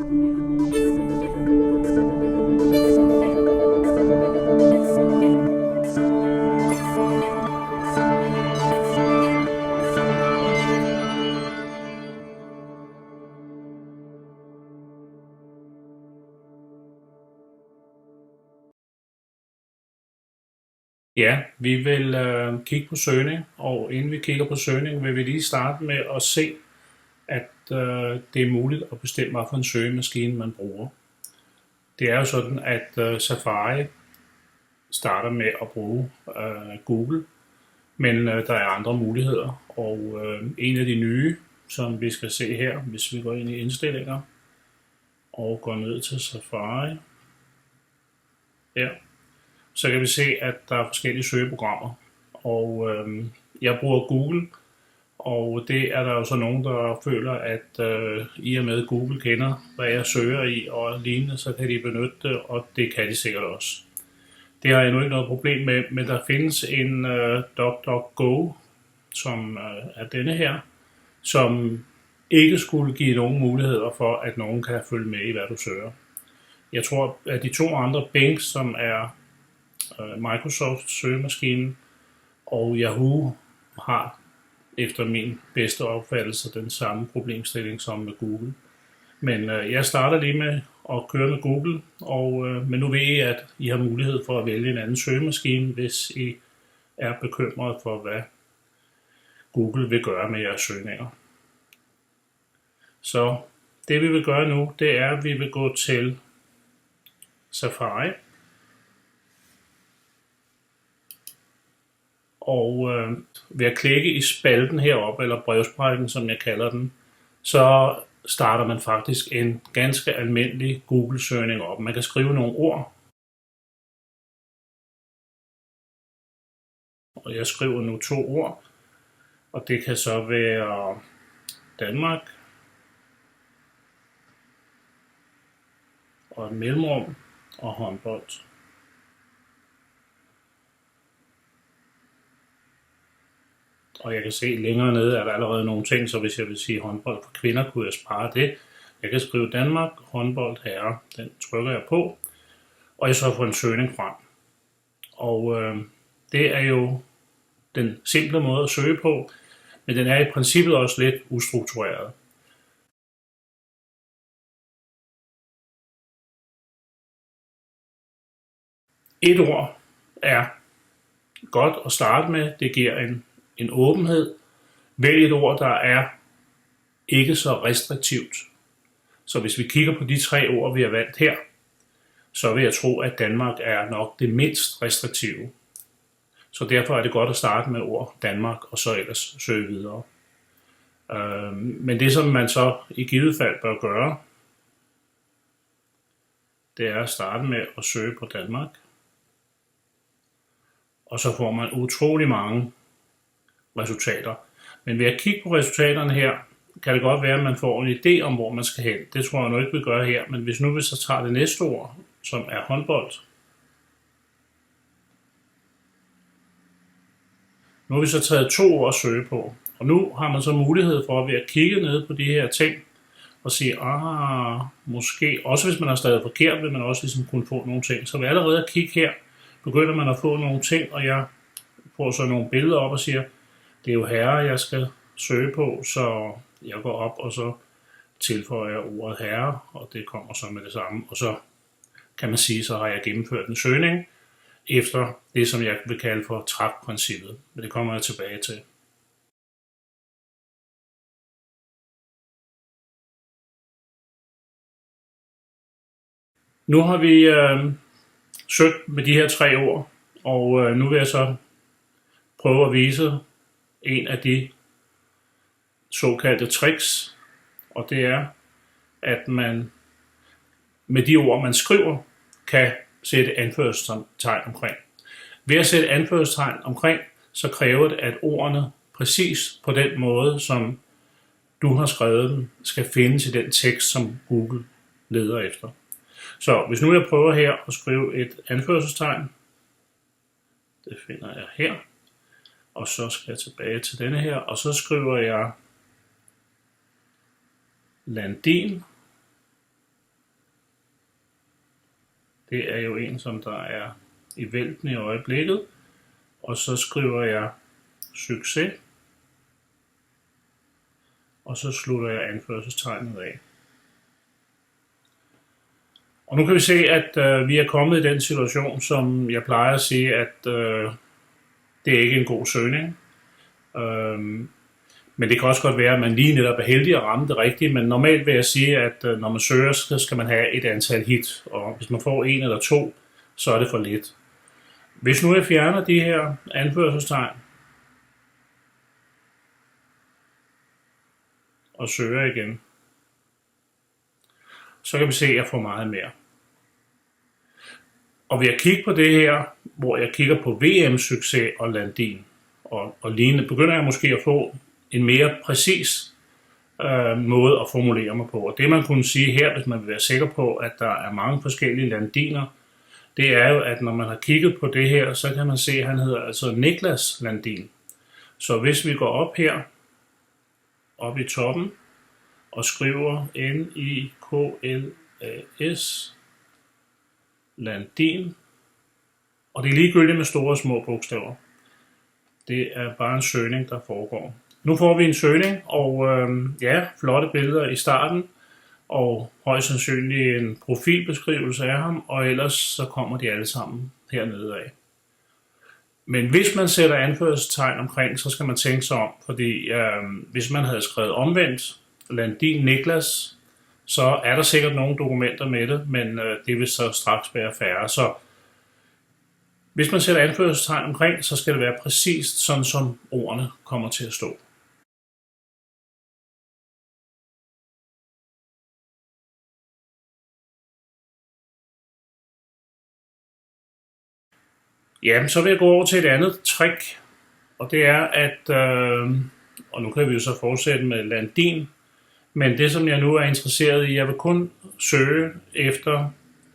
Ja, vi vil kigge på søgning, og inden vi kigger på søgning, vil vi lige starte med at se, at det er muligt at bestemme, hvad for en søgemaskine man bruger. Det er jo sådan, at Safari starter med at bruge Google, men der er andre muligheder, og en af de nye, som vi skal se her, hvis vi går ind i indstillinger og går ned til Safari, her, så kan vi se, at der er forskellige søgeprogrammer, og jeg bruger Google, og det er der jo så nogen, der føler, at i og med Google kender, hvad jeg søger i og lignende, så kan de benytte det, og det kan de sikkert også. Det har jeg nu ikke noget problem med, men der findes en DuckDuckGo, som er denne her, som ikke skulle give nogen muligheder for, at nogen kan følge med i, hvad du søger. Jeg tror, at de to andre, Bing, som er Microsoft søgemaskine, og Yahoo har efter min bedste opfattelse den samme problemstilling som med Google. Men jeg starter lige med at køre med Google, men nu ved I, at I har mulighed for at vælge en anden søgemaskine, hvis I er bekymret for, hvad Google vil gøre med jeres søgninger. Så det vi vil gøre nu, det er, at vi vil gå til Safari, og ved at klikke i spalten heroppe, eller brevsprækken, som jeg kalder den, så starter man faktisk en ganske almindelig Google-søgning op. Man kan skrive nogle ord, og jeg skriver nu 2 ord, og det kan så være Danmark, og et mellemrum, og håndbold. Og jeg kan se længere nede, at der allerede nogle ting, så hvis jeg vil sige håndbold for kvinder, kunne jeg spare det. Jeg kan skrive Danmark, håndbold, herre, den trykker jeg på, og jeg så får en søgning frem. Og det er jo den simple måde at søge på, men den er i princippet også lidt ustruktureret. Et ord er godt at starte med, det giver en åbenhed. Vælg et ord, der er ikke så restriktivt. Så hvis vi kigger på de 3 ord, vi har valgt her, så vil jeg tro, at Danmark er nok det mindst restriktive. Så derfor er det godt at starte med ord Danmark, og så ellers søge videre. Men det, som man så i givet fald bør gøre, det er at starte med at søge på Danmark. Og så får man utrolig mange resultater. Men ved at kigge på resultaterne her, kan det godt være, at man får en idé om, hvor man skal hen. Det tror jeg nu ikke, vi gør her. Men hvis nu vi så tager det næste ord, som er håndbold. Nu har vi så taget 2 ord at søge på. Og nu har man så mulighed for ved at kigge ned på de her ting og sige, måske, også hvis man har stadig forkert, vil man også ligesom kunne få nogle ting. Så ved allerede at kigge her, begynder man at få nogle ting, og jeg får så nogle billeder op og siger, det er jo herre, jeg skal søge på, så jeg går op og så tilføjer ordet herre, og det kommer så med det samme. Og så kan man sige, så har jeg gennemført en søgning efter det, som jeg vil kalde for trap-princippet. Men det kommer jeg tilbage til. Nu har vi søgt med de her 3 ord, og nu vil jeg så prøve at vise en af de såkaldte tricks, og det er, at man med de ord, man skriver, kan sætte anførselstegn omkring. Ved at sætte anførselstegn omkring, så kræver det, at ordene præcis på den måde, som du har skrevet dem, skal findes i den tekst, som Google leder efter. Så hvis nu jeg prøver her at skrive et anførselstegn, det finder jeg her, og så skal jeg tilbage til denne her, og så skriver jeg Landin, Det er jo en, som der er i vælten i øjeblikket. Og så skriver jeg succes. Og så slutter jeg anførselstegnet af. Og nu kan vi se, at vi er kommet i den situation, som jeg plejer at sige, at det er ikke en god søgning. Men det kan også godt være, at man lige netop er heldig at ramme det rigtige, men normalt vil jeg sige, at når man søger, så skal man have et antal hit, og hvis man får 1 eller 2, så er det for lidt. Hvis nu jeg fjerner de her anførselstegn, og søger igen, så kan vi se, at jeg får meget mere. Og ved at kigge på det her, hvor jeg kigger på VM-succes og Landin, og lignende, begynder jeg måske at få en mere præcis måde at formulere mig på. Og det man kunne sige her, hvis man vil være sikker på, at der er mange forskellige Landiner, det er jo, at når man har kigget på det her, så kan man se, at han hedder altså Niklas Landin. Så hvis vi går op her, op i toppen, og skriver Niklas Landin, og det er ligegyldigt med store og små bogstaver. Det er bare en søgning, der foregår. Nu får vi en søgning, og flotte billeder i starten, og højst sandsynligt en profilbeskrivelse af ham, og ellers så kommer de alle sammen hernede af. Men hvis man sætter anførselstegn omkring, så skal man tænke sig om, fordi hvis man havde skrevet omvendt, Landin Niklas, så er der sikkert nogle dokumenter med det, men det vil så straks være færre. Så hvis man sætter anførselstegn omkring, så skal det være præcist sådan, som ordene kommer til at stå. Ja, så vil jeg gå over til et andet trick, og det er, at, og nu kan vi jo så fortsætte med Landin, men det som jeg nu er interesseret i, jeg vil kun søge efter,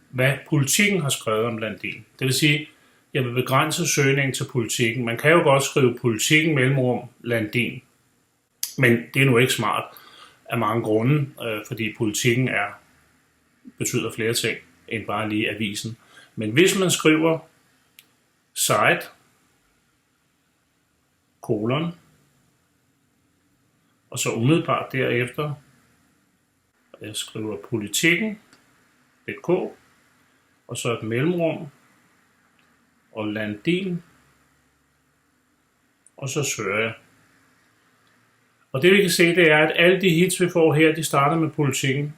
hvad Politiken har skrevet om Landin. Det vil sige, jeg vil begrænse søgningen til Politiken. Man kan jo godt skrive Politiken mellemrum Landin, men det er nu ikke smart af mange grunde, fordi Politiken betyder flere ting end bare lige avisen. Men hvis man skriver site, kolon, og så umiddelbart derefter, jeg skriver Politiken.dk, og så et mellemrum, og Landin, og så søger jeg. Og det vi kan se, det er, at alle de hits vi får her, de starter med Politiken.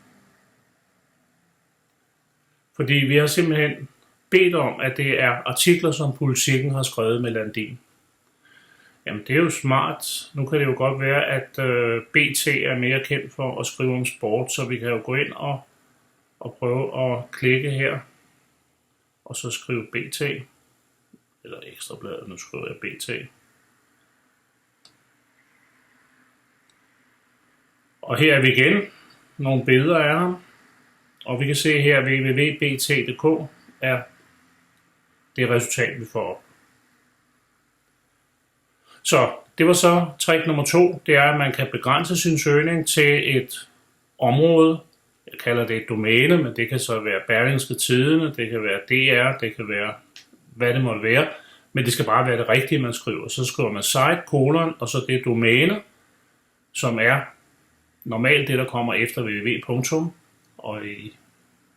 Fordi vi har simpelthen bedt om, at det er artikler, som Politiken har skrevet med Landin. Jamen det er jo smart. Nu kan det jo godt være, at BT er mere kendt for at skrive om sport, så vi kan jo gå ind og prøve at klikke her, og så skrive BT, eller Ekstrabladet, nu skriver jeg BT. Og her er vi igen, nogle billeder af ham, og vi kan se her, www.bt.dk er det resultat, vi får op. Så det var så trick nummer 2, det er, at man kan begrænse sin søgning til et område. Jeg kalder det et domæne, men det kan så være Berlingske Tidende, det kan være DR, det kan være hvad det måtte være. Men det skal bare være det rigtige, man skriver. Så skriver man site, kolon, og så det domæne, som er normalt det, der kommer efter www. Og i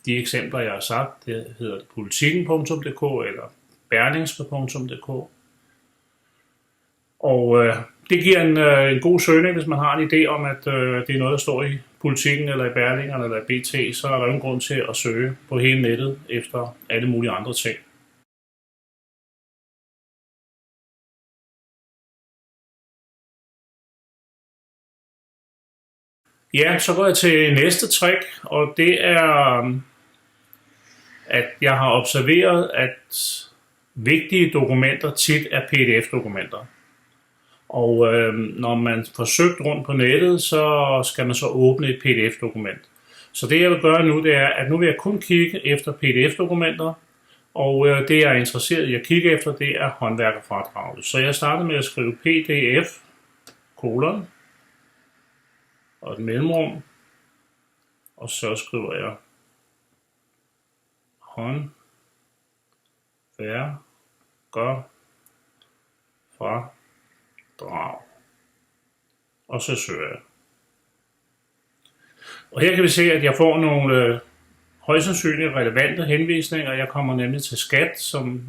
de eksempler, jeg har sagt, det hedder det politiken.dk eller berlingske.dk. Og det giver en god søgning, hvis man har en idé om, at det er noget, der står i Politiken eller i Berlingerne eller i BT, så er der ingen grund til at søge på hele nettet efter alle mulige andre ting. Ja, så går jeg til næste trick, og det er, at jeg har observeret, at vigtige dokumenter tit er PDF-dokumenter. Og når man får søgt rundt på nettet, så skal man så åbne et PDF-dokument. Så det jeg vil gøre nu, det er, at nu vil jeg kun kigge efter PDF-dokumenter, og det jeg er interesseret i at kigge efter, det er håndværkerfradraget. Så jeg starter med at skrive PDF, kolon, og et mellemrum, og så skriver jeg håndværkerfradrag. værker fra drag. Og så søger jeg. Og her kan vi se, at jeg får nogle højst sandsynligt relevante henvisninger. Jeg kommer nemlig til skat, som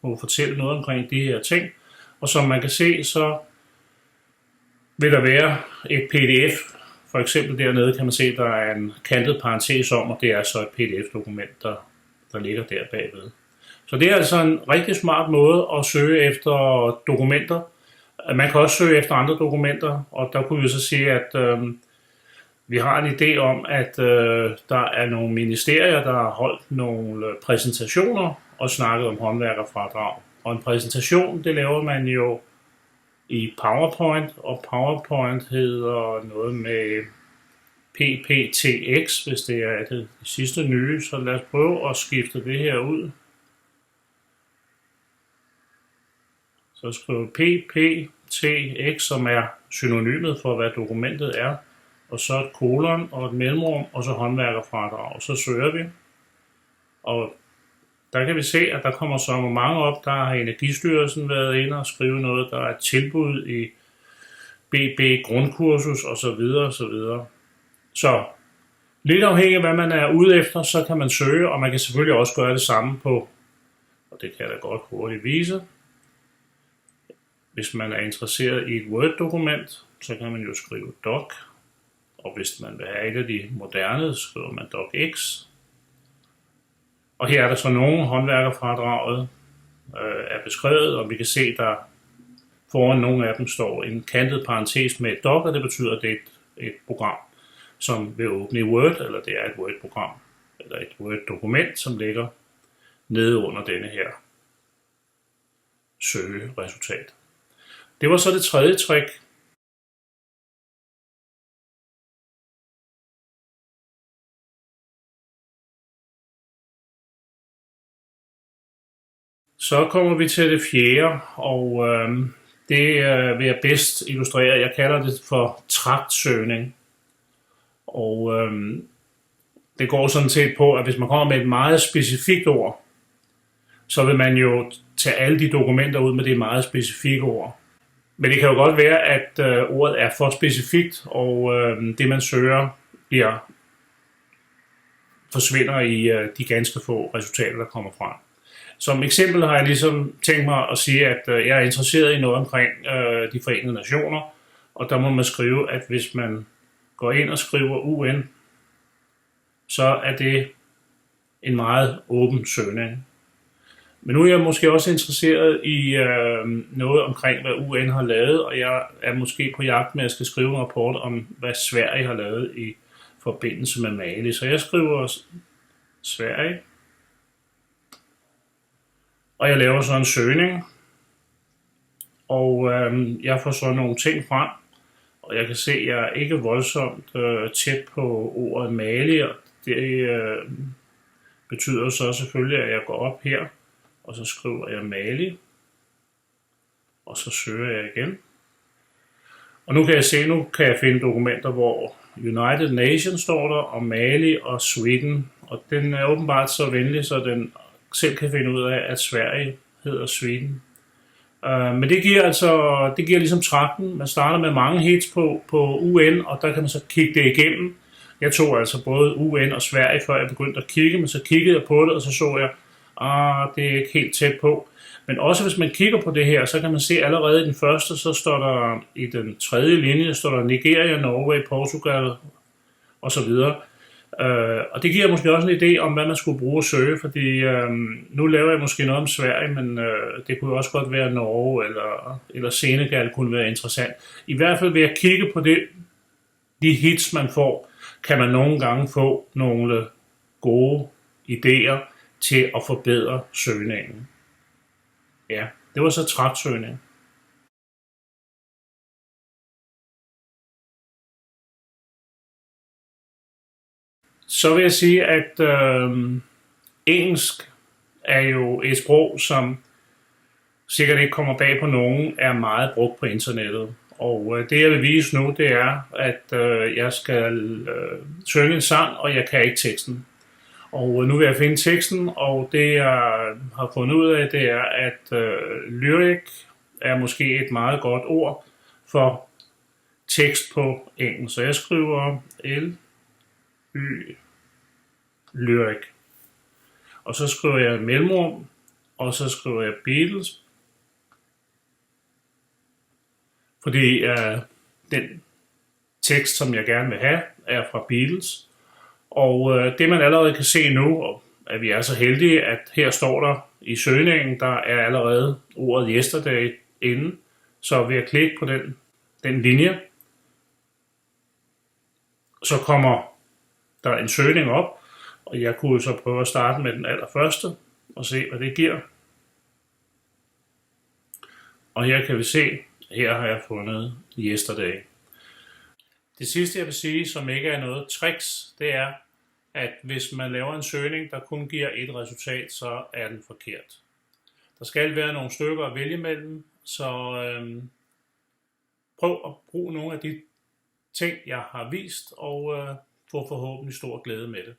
må fortælle noget omkring de her ting. Og som man kan se, så vil der være et pdf. For eksempel dernede kan man se, at der er en kantet parentes om, og det er så et pdf-dokument, der ligger der bagved. Så det er altså en rigtig smart måde at søge efter dokumenter. Man kan også søge efter andre dokumenter, og der kunne vi så sige, at vi har en idé om, at der er nogle ministerier, der har holdt nogle præsentationer og snakket om håndværkerfradrag. Og en præsentation, det laver man jo i PowerPoint, og PowerPoint hedder noget med PPTX, hvis det er det sidste nye. Så lad os prøve at skifte det her ud. Så skriver PPTX, som er synonymet for, hvad dokumentet er, og så et kolon og et mellemrum, og så håndværkerfradrag. Så søger vi, og der kan vi se, at der kommer så mange op. Der har Energistyrelsen været inde og skrive noget, der er et tilbud i BB grundkursus osv. osv. Så lidt afhængig af, hvad man er ude efter, så kan man søge, og man kan selvfølgelig også gøre det samme på, og det kan jeg da godt hurtigt vise. Hvis man er interesseret i et Word-dokument, så kan man jo skrive doc, og hvis man vil have et af de moderne, så skriver man docx. Og her er der så nogle håndværkerfradraget er beskrevet, og vi kan se, der foran nogle af dem står en kantet parentes med et doc, og det betyder, at det er et program, som vil åbne i Word, eller det er et Word-program, eller et Word-dokument, som ligger nede under denne her søgeresultat. Det var så det tredje trick. Så kommer vi til det fjerde, og det vil jeg bedst illustrere. Jeg kalder det for tragtsøgning. Og det går sådan set på, at hvis man kommer med et meget specifikt ord, så vil man jo tage alle de dokumenter ud med det meget specifikke ord. Men det kan jo godt være, at ordet er for specifikt, og det man søger forsvinder i de ganske få resultater, der kommer frem. Som eksempel har jeg ligesom tænkt mig at sige, at jeg er interesseret i noget omkring de Forenede Nationer, og der må man skrive, at hvis man går ind og skriver UN, så er det en meget åben søgning. Men nu er jeg måske også interesseret i noget omkring, hvad UN har lavet, og jeg er måske på jagt med, at jeg skal skrive en rapport om, hvad Sverige har lavet i forbindelse med Mali. Så jeg skriver Sverige, og jeg laver så en søgning, og jeg får så nogle ting frem, og jeg kan se, at jeg er ikke voldsomt tæt på ordet Mali, og det betyder så selvfølgelig, at jeg går op her, og så skriver jeg Mali, og så søger jeg igen. Og nu kan jeg se, nu kan jeg finde dokumenter, hvor United Nations står der, og Mali og Sweden, og den er åbenbart så venlig, så den selv kan finde ud af, at Sverige hedder Sweden. Men det giver ligesom tragten. Man starter med mange hits på UN, og der kan man så kigge det igennem. Jeg tog altså både UN og Sverige, før jeg begyndte at kigge, men så kiggede jeg på det, og så jeg, det er ikke helt tæt på. Men også hvis man kigger på det her, så kan man se allerede i den første, så står der i den tredje linje, står der Nigeria, Norge, Portugal osv. Og det giver måske også en idé om, hvad man skulle bruge at søge, fordi nu laver jeg måske noget om Sverige, men det kunne også godt være Norge eller Senegal kunne være interessant. I hvert fald ved at kigge på de hits, man får, kan man nogle gange få nogle gode idéer til at forbedre søgningen. Ja, det var så tragtsøgning. Så vil jeg sige, at engelsk er jo et sprog, som sikkert ikke kommer bag på nogen, er meget brugt på internettet. Og det jeg vil vise nu, det er, at jeg skal synge en sang, og jeg kan ikke teksten. Og nu vil jeg finde teksten, og det jeg har fundet ud af, det er, at lyrik er måske et meget godt ord for tekst på engelsk. Så jeg skriver L-Y, lyrik. Og så skriver jeg mellemrum, og så skriver jeg Beatles. Fordi den tekst, som jeg gerne vil have, er fra Beatles. Og det man allerede kan se nu, og at vi er så heldige, at her står der i søgningen, der er allerede ordet yesterday inde. Så ved at klikke på den linje, så kommer der en søgning op, og jeg kunne så prøve at starte med den allerførste, og se hvad det giver. Og her kan vi se, her har jeg fundet yesterday. Det sidste jeg vil sige, som ikke er noget tricks, det er, at hvis man laver en søgning, der kun giver et resultat, så er den forkert. Der skal være nogle stykker at vælge mellem, så prøv at bruge nogle af de ting, jeg har vist, og få forhåbentlig stor glæde med det.